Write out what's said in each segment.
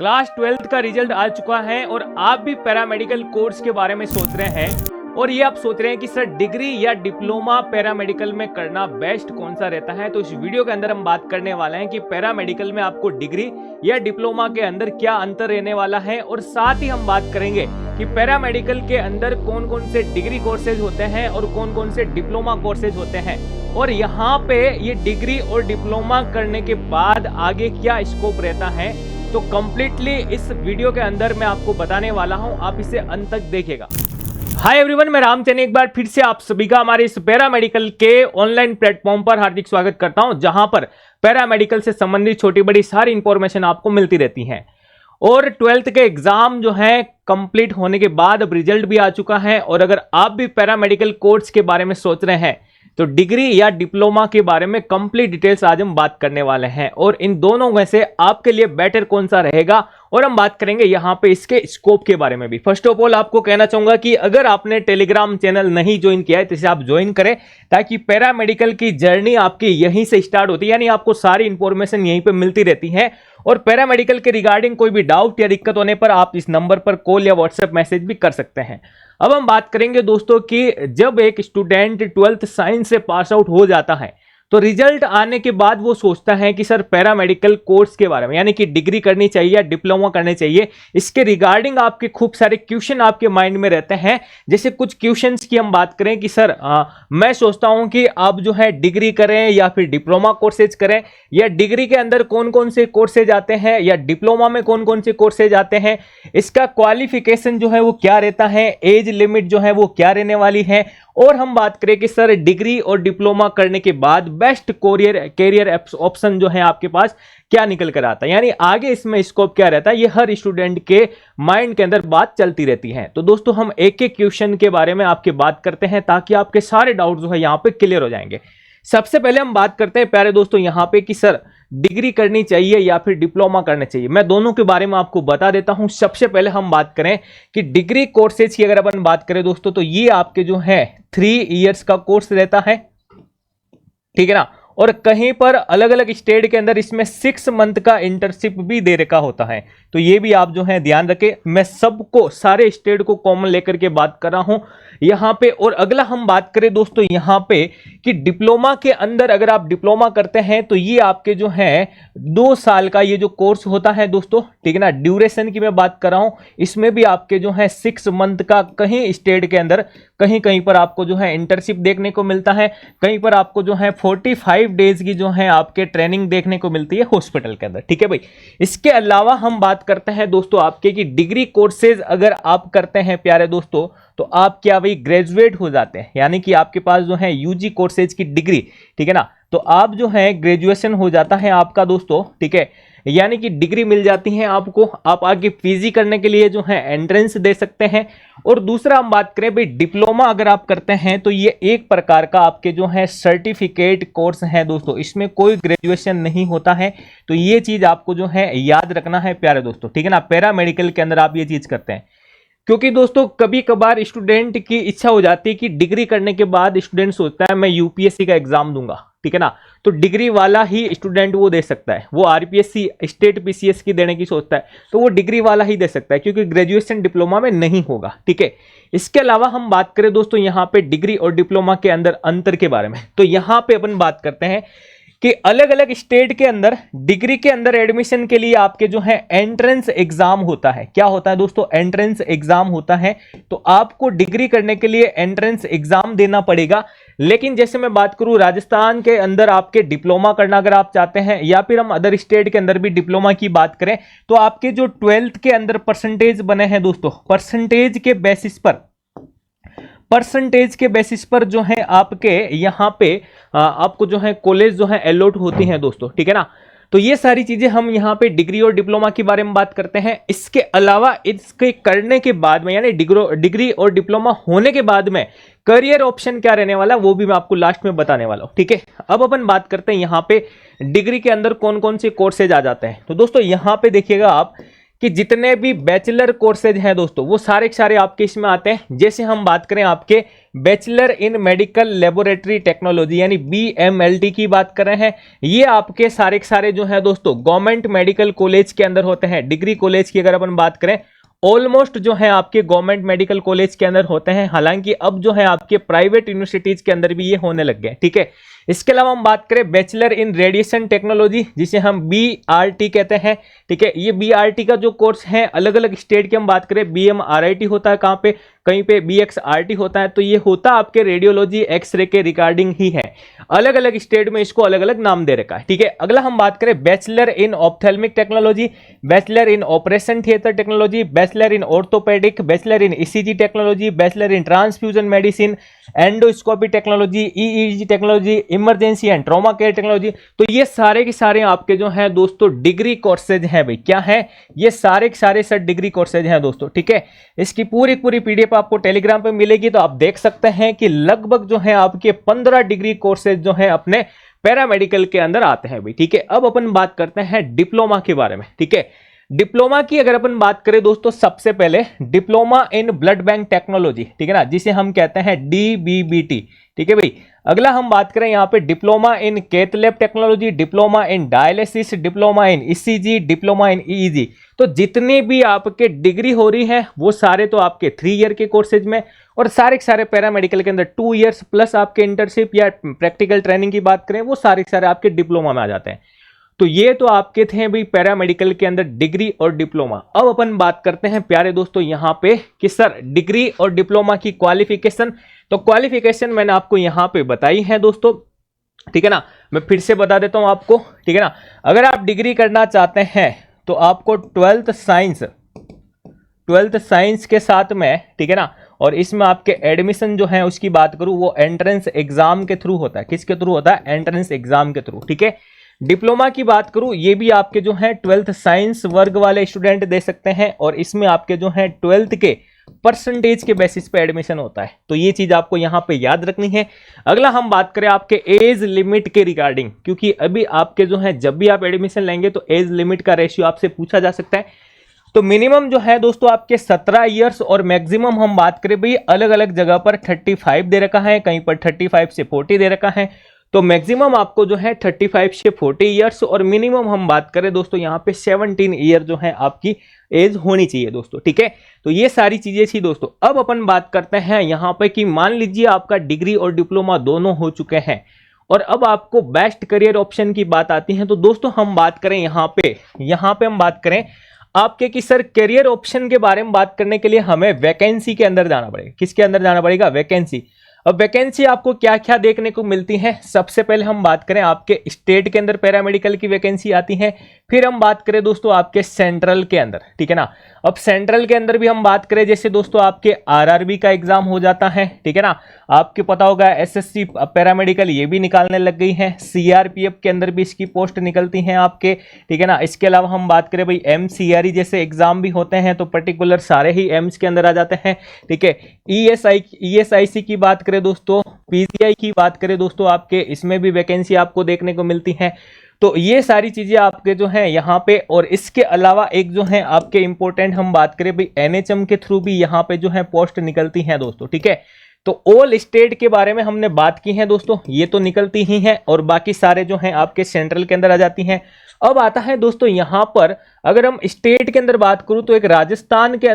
Class 12th का result आ चुका है और आप भी पैरामेडिकल कोर्स के बारे में सोच रहे हैं और ये आप सोच रहे हैं कि सर डिग्री या डिप्लोमा पैरामेडिकल में करना बेस्ट कौन सा रहता है। तो इस वीडियो के अंदर हम बात करने वाले हैं कि पैरामेडिकल में आपको डिग्री या डिप्लोमा के अंदर क्या अंतर रहने वाला है और साथ ही हम बात करेंगे कि पैरामेडिकल के अंदर कौन कौन से डिग्री कोर्सेज होते हैं और कौन कौन से डिप्लोमा कोर्सेज होते हैं और यहाँ पे ये डिग्री और डिप्लोमा करने के बाद आगे क्या स्कोप रहता है। तो कंप्लीटली इस वीडियो के अंदर मैं आपको बताने वाला हूं, आप इसे अंत तक देखिएगा। हाय एवरीवन, मैं रामचंद एक बार फिर से आप सभी का हमारे इस पैरामेडिकल के ऑनलाइन प्लेटफॉर्म पर हार्दिक स्वागत करता हूं, जहां पर पैरामेडिकल से संबंधित छोटी बड़ी सारी इंफॉर्मेशन आपको मिलती रहती है। और 12th के एग्जाम जो है कंप्लीट होने के बाद अब रिजल्ट भी आ चुका है और अगर आप भी पैरामेडिकल कोर्स के बारे में सोच रहे हैं तो डिग्री या डिप्लोमा के बारे में कंप्लीट डिटेल्स आज हम बात करने वाले हैं और इन दोनों में से आपके लिए बेटर कौन सा रहेगा और हम बात करेंगे यहां पे इसके स्कोप के बारे में भी। फर्स्ट ऑफ ऑल आपको कहना चाहूंगा कि अगर आपने टेलीग्राम चैनल नहीं ज्वाइन किया है तो इसे आप ज्वाइन करें, ताकि पैरामेडिकल की जर्नी आपकी यहीं से स्टार्ट होती है, यानी आपको सारी इंफॉर्मेशन यहीं पे मिलती रहती है। और पैरामेडिकल के रिगार्डिंग कोई भी डाउट या दिक्कत होने पर आप इस नंबर पर कॉल या व्हाट्सएप मैसेज भी कर सकते हैं। अब हम बात करेंगे दोस्तों कि जब एक स्टूडेंट 12th साइंस से पास आउट हो जाता है तो रिजल्ट आने के बाद वो सोचता है कि सर पैरामेडिकल कोर्स के बारे में, यानी कि डिग्री करनी चाहिए या डिप्लोमा करनी चाहिए, इसके रिगार्डिंग आपके खूब सारे क्वेश्चन आपके माइंड में रहते हैं। जैसे कुछ क्वेश्चंस की हम बात करें कि सर मैं सोचता हूं कि आप जो है डिग्री करें या फिर डिप्लोमा कोर्सेज करें, या डिग्री के अंदर कौन कौन से कोर्सेज आते हैं या डिप्लोमा में कौन कौन से कोर्सेज आते हैं, इसका क्वालिफिकेशन जो है वो क्या रहता है, एज लिमिट जो है वो क्या रहने वाली है। और हम बात करें कि सर डिग्री और डिप्लोमा करने के बाद बेस्ट कैरियर ऑप्शन जो है आपके पास क्या निकल कर आता है, यानी आगे इसमें स्कोप क्या रहता है, ये हर स्टूडेंट के माइंड के अंदर बात चलती रहती है। तो दोस्तों हम एक एक क्वेश्चन के बारे में आपके बात करते हैं ताकि आपके सारे डाउट जो है यहाँ पे क्लियर हो जाएंगे। सबसे पहले हम बात करते हैं प्यारे दोस्तों यहाँ पे कि सर डिग्री करनी चाहिए या फिर डिप्लोमा करना चाहिए। मैं दोनों के बारे में आपको बता देता हूं। सबसे पहले हम बात करें कि डिग्री कोर्सेज की अगर अपन बात करें दोस्तों तो ये आपके जो है 3 इयर्स का कोर्स रहता है, ठीक है ना। और कहीं पर अलग अलग स्टेट के अंदर इसमें 6 मंथ का इंटर्नशिप भी दे रखा होता है, तो ये भी आप जो है ध्यान रखें। मैं सबको सारे स्टेट को कॉमन लेकर के बात कर रहा हूं यहां पे। और अगला हम बात करें दोस्तों यहां पे कि डिप्लोमा के अंदर अगर आप डिप्लोमा करते हैं तो ये आपके जो है 2 साल का ये जो कोर्स होता है दोस्तों, ठीक है ना। ड्यूरेशन की मैं बात कर रहा हूं, इसमें भी आपके जो है 6 मंथ का कहीं स्टेट के अंदर कहीं कहीं पर आपको जो है इंटर्नशिप देखने को मिलता है, कहीं पर आपको जो है 45 डेज की जो है आपके ट्रेनिंग देखने को मिलती है हॉस्पिटल के अंदर, ठीक है भाई। इसके अलावा हम बात करते हैं दोस्तों आपके कि डिग्री कोर्सेज अगर आप करते हैं प्यारे दोस्तों तो आप क्या भाई ग्रेजुएट हो जाते हैं, यानी कि आपके पास जो है यूजी कोर्सेज की डिग्री, ठीक है ना, तो आप जो है ग्रेजुएशन हो जाता है आपका दोस्तों, ठीक है, यानी कि डिग्री मिल जाती है आपको। आप आगे पीजी करने के लिए जो है एंट्रेंस दे सकते हैं। और दूसरा हम बात करें भाई डिप्लोमा अगर आप करते हैं तो ये एक प्रकार का आपके जो है सर्टिफिकेट कोर्स है दोस्तों, इसमें कोई ग्रेजुएशन नहीं होता है। तो ये चीज आपको जो है याद रखना है प्यारे दोस्तों, ठीक है ना। पैरामेडिकल के अंदर आप ये चीज करते हैं, क्योंकि दोस्तों कभी कभार स्टूडेंट की इच्छा हो जाती है कि डिग्री करने के बाद स्टूडेंट सोचता है मैं यूपीएससी का एग्जाम दूंगा, ठीक है ना, तो डिग्री वाला ही स्टूडेंट वो दे सकता है। वो आरपीएससी स्टेट पीसीएस की देने की सोचता है तो वो डिग्री वाला ही दे सकता है, क्योंकि ग्रेजुएशन डिप्लोमा में नहीं होगा, ठीक है। इसके अलावा हम बात करें दोस्तों यहाँ पे डिग्री और डिप्लोमा के अंदर अंतर के बारे में, तो यहाँ पे अपन बात करते हैं कि अलग अलग स्टेट के अंदर डिग्री के अंदर एडमिशन के लिए आपके जो है एंट्रेंस एग्जाम होता है। क्या होता है दोस्तों? एंट्रेंस एग्जाम होता है। तो आपको डिग्री करने के लिए एंट्रेंस एग्जाम देना पड़ेगा। लेकिन जैसे मैं बात करूं राजस्थान के अंदर आपके डिप्लोमा करना अगर आप चाहते हैं, या फिर हम अदर स्टेट के अंदर भी डिप्लोमा की बात करें, तो आपके जो 12th के अंदर परसेंटेज बने हैं दोस्तों, परसेंटेज के बेसिस पर जो है आपके यहाँ पे आपको जो है कॉलेज जो है अलॉट होती हैं दोस्तों, ठीक है ना। तो ये सारी चीजें हम यहाँ पे डिग्री और डिप्लोमा के बारे में बात करते हैं। इसके अलावा इसके करने के बाद में, यानी डिग्री और डिप्लोमा होने के बाद में करियर ऑप्शन क्या रहने वाला वो भी मैं आपको लास्ट में बताने वाला हूँ, ठीक है। अब अपन बात करते हैं यहाँ पे डिग्री के अंदर कौन कौन से कोर्सेज आ जाते हैं। तो दोस्तों यहाँ पे देखिएगा आप कि जितने भी बैचलर कोर्सेज हैं दोस्तों वो सारे के सारे आपके इसमें आते हैं। जैसे हम बात करें आपके bachelor in medical laboratory technology यानी BMLT की बात कर रहे हैं, ये आपके सारे के सारे जो है दोस्तों गवर्नमेंट मेडिकल कॉलेज के अंदर होते हैं। डिग्री कॉलेज की अगर अपन बात करें ऑलमोस्ट जो है आपके गवर्नमेंट मेडिकल कॉलेज के अंदर होते हैं, हालांकि अब जो है आपके प्राइवेट यूनिवर्सिटीज के अंदर भी ये होने लग गए। ठीक है, इसके अलावा हम बात करें बैचलर इन रेडिएशन टेक्नोलॉजी जिसे हम BRT कहते हैं। ठीक है, ये BRT का जो कोर्स है अलग अलग स्टेट की हम बात करें BMRIT होता है, कहाँ पे कहीं पे BXRT होता है, तो ये होता आपके रेडियोलॉजी एक्सरे के रिगार्डिंग ही है। अलग अलग स्टेट में इसको अलग अलग नाम दे रखा है। ठीक है, अगला हम बात करें bachelor in ophthalmic technology, bachelor in operation theatre technology, bachelor in orthopaedic, bachelor in ECG technology, bachelor in transfusion medicine, endoscopy technology, EEG technology, emergency and trauma care technology. तो ये सारे के सारे आपके जो है दोस्तों डिग्री कोर्सेज हैं भाई। क्या है? ये सारे के सारे सर डिग्री कोर्सेज हैं दोस्तों। ठीक है, इसकी पूरी पूरी PDF आपको टेलीग्राम पे मिलेगी, तो आप देख सकते हैं कि लगभग जो है आपके 15 डिग्री कोर्सेज जो है अपने पैरामेडिकल के अंदर आते हैं भाई। ठीक है, अब अपन बात करते हैं डिप्लोमा के बारे में। ठीक है, डिप्लोमा की अगर अपन बात करें दोस्तों, सबसे पहले diploma in blood bank technology, ठीक है ना, जिसे हम कहते हैं DBBT। ठीक है भाई, अगला हम बात करें यहाँ पे diploma in cath lab technology, diploma in dialysis, diploma in ECG, diploma in EEG। तो जितनी भी आपके डिग्री हो रही है वो सारे तो आपके 3 ईयर के कोर्सेज में, और सारे के सारे पैरामेडिकल के अंदर 2 इयर्स प्लस आपके इंटर्नशिप या प्रैक्टिकल ट्रेनिंग की बात करें वो सारे के सारे आपके डिप्लोमा में आ जाते हैं। तो ये तो आपके थे भाई पैरामेडिकल के अंदर डिग्री और डिप्लोमा। अब अपन बात करते हैं प्यारे दोस्तों यहाँ पे कि सर डिग्री और डिप्लोमा की क्वालिफिकेशन। तो क्वालिफिकेशन मैंने आपको यहाँ पे बताई है दोस्तों। ठीक है ना, मैं फिर से बता देता हूं आपको। ठीक है ना, अगर आप डिग्री करना चाहते हैं तो आपको 12th साइंस के साथ में, ठीक है ना, और इसमें आपके एडमिशन जो है उसकी बात करूं वो एंट्रेंस एग्जाम के थ्रू होता है। किसके थ्रू होता है? एंट्रेंस एग्जाम के थ्रू। ठीक है, डिप्लोमा की बात करूं ये भी आपके जो है 12th साइंस वर्ग वाले स्टूडेंट दे सकते हैं, और इसमें आपके जो है 12th के परसेंटेज के बेसिस पे एडमिशन होता है। तो ये चीज आपको यहां पे याद रखनी है। अगला हम बात करें आपके एज लिमिट के रिगार्डिंग, क्योंकि अभी आपके जो है जब भी आप एडमिशन लेंगे तो एज लिमिट का रेशियो आपसे पूछा जा सकता है। तो मिनिमम जो है दोस्तों आपके 17 इयर्स, और मैक्सिमम हम बात करें भाई अलग अलग जगह पर 35 दे रखा है, कहीं पर 35 से 40 दे रखा है। तो मैक्सिमम आपको जो है 35 से 40 इयर्स, और मिनिमम हम बात करें दोस्तों यहाँ पे 17 ईयर जो है आपकी एज होनी चाहिए दोस्तों। ठीक है, तो ये सारी चीजें थी दोस्तों। अब अपन बात करते हैं यहाँ पे कि मान लीजिए आपका डिग्री और डिप्लोमा दोनों हो चुके हैं और अब आपको बेस्ट करियर ऑप्शन की बात आती है। तो दोस्तों हम बात करें यहाँ पे हम बात करें आपके कि सर करियर ऑप्शन के बारे में बात करने के लिए हमें वैकेंसी के अंदर जाना पड़ेगा। किसके अंदर जाना पड़ेगा? वैकेंसी। अब वैकेंसी आपको क्या क्या देखने को मिलती है? सबसे पहले हम बात करें आपके स्टेट के अंदर पैरामेडिकल की वैकेंसी आती है, फिर हम बात करें दोस्तों आपके सेंट्रल के अंदर। ठीक है ना, अब सेंट्रल के अंदर भी हम बात करें जैसे दोस्तों आपके RRB का एग्जाम हो जाता है। ठीक है ना, आपको पता होगा SSC पैरामेडिकल ये भी निकालने लग गई है, CRPF के अंदर भी इसकी पोस्ट निकलती हैं आपके। ठीक है ना, इसके अलावा हम बात करें भाई MCRE जैसे एग्जाम भी होते हैं, तो पर्टिकुलर सारे ही एम्स के अंदर आ जाते हैं। ठीक है, ESIC की बात करें दोस्तों, PGI की बात करें दोस्तों, आपके इसमें भी वैकेंसी आपको देखने को मिलती है। तो ये सारी चीजें आपके जो हैं यहाँ पे, और इसके अलावा एक जो है आपके इंपॉर्टेंट हम बात करें भाई NHM के थ्रू भी यहाँ पे जो है पोस्ट निकलती हैं दोस्तों। ठीक है, तो ऑल स्टेट के बारे में हमने बात की है दोस्तों, ये तो निकलती ही हैं, और बाकी सारे जो हैं आपके सेंट्रल के अंदर आ जाती हैं। अब आता है दोस्तों यहाँ पर अगर हम स्टेट के अंदर बात करूं तो एक राजस्थान के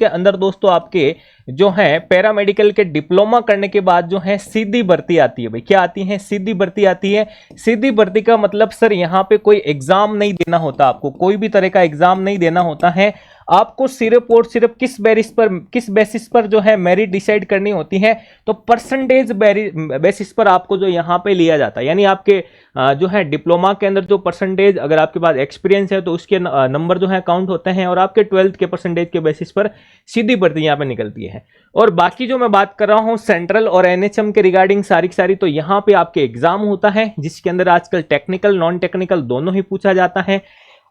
अंदर दोस्तों आपके जो है पैरामेडिकल के डिप्लोमा करने के बाद जो है सीधी भर्ती आती है। भाई क्या आती है? सीधी भर्ती आती है। सीधी भर्ती का मतलब सर यहाँ पे कोई एग्जाम नहीं देना होता, आपको कोई भी तरह का एग्जाम नहीं देना होता है। आपको सिर्फ और सिर्फ किस बेसिस पर जो है मेरिट डिसाइड करनी होती है, तो परसेंटेज बेसिस पर आपको जो यहाँ पे लिया जाता है। यानी आपके जो है डिप्लोमा के अंदर जो परसेंटेज, अगर आपके पास एक्सपीरियंस है तो उसके नंबर जो है काउंट होते हैं, और आपके 12th के परसेंटेज के बेसिस पर सीधी भर्ती यहाँ पे निकलती है। और बाकी जो मैं बात कर रहा हूँ सेंट्रल और NHM के रिगार्डिंग सारी की सारी, तो यहाँ पे आपके एग्जाम होता है जिसके अंदर आजकल टेक्निकल नॉन टेक्निकल दोनों ही पूछा जाता है।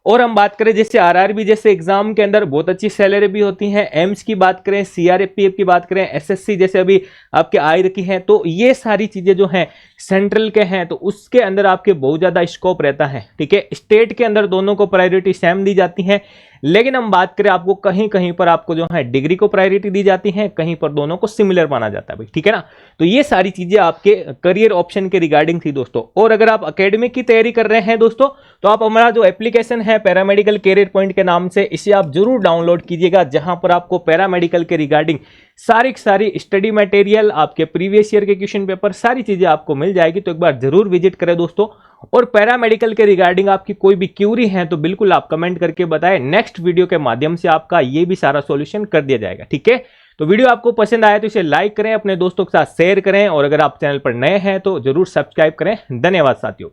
और हम बात करें जैसे आरआरबी जैसे एग्जाम के अंदर बहुत अच्छी सैलरी भी होती है, एम्स की बात करें, सीआरपीएफ की बात करें, एसएससी जैसे अभी आपके आई रखी हैं, तो ये सारी चीजें जो हैं सेंट्रल के हैं तो उसके अंदर आपके बहुत ज्यादा स्कोप रहता है। ठीक है, स्टेट के अंदर दोनों को प्रायोरिटी सेम दी जाती है, लेकिन हम बात करें आपको कहीं कहीं पर आपको जो है डिग्री को प्रायोरिटी दी जाती है, कहीं पर दोनों को सिमिलर माना जाता है भाई। ठीक है ना, तो ये सारी चीजें आपके करियर ऑप्शन के रिगार्डिंग थी दोस्तों। और अगर आप एकेडमिक की तैयारी कर रहे हैं दोस्तों, तो आप हमारा जो एप्लीकेशन है पैरामेडिकल कैरियर पॉइंट के नाम से, इसे आप जरूर डाउनलोड कीजिएगा, जहां पर आपको पैरामेडिकल के रिगार्डिंग सारी स्टडी मटेरियल, आपके प्रीवियस ईयर के क्वेश्चन पेपर, सारी चीजें आपको मिल जाएगी। तो एक बार जरूर विजिट करें दोस्तों। और पैरामेडिकल के रिगार्डिंग आपकी कोई भी क्यूरी है तो बिल्कुल आप कमेंट करके बताएं, नेक्स्ट वीडियो के माध्यम से आपका ये भी सारा सॉल्यूशन कर दिया जाएगा। ठीक है, तो वीडियो आपको पसंद आया तो इसे लाइक करें, अपने दोस्तों के साथ शेयर करें, और अगर आप चैनल पर नए हैं तो जरूर सब्सक्राइब करें। धन्यवाद साथियों।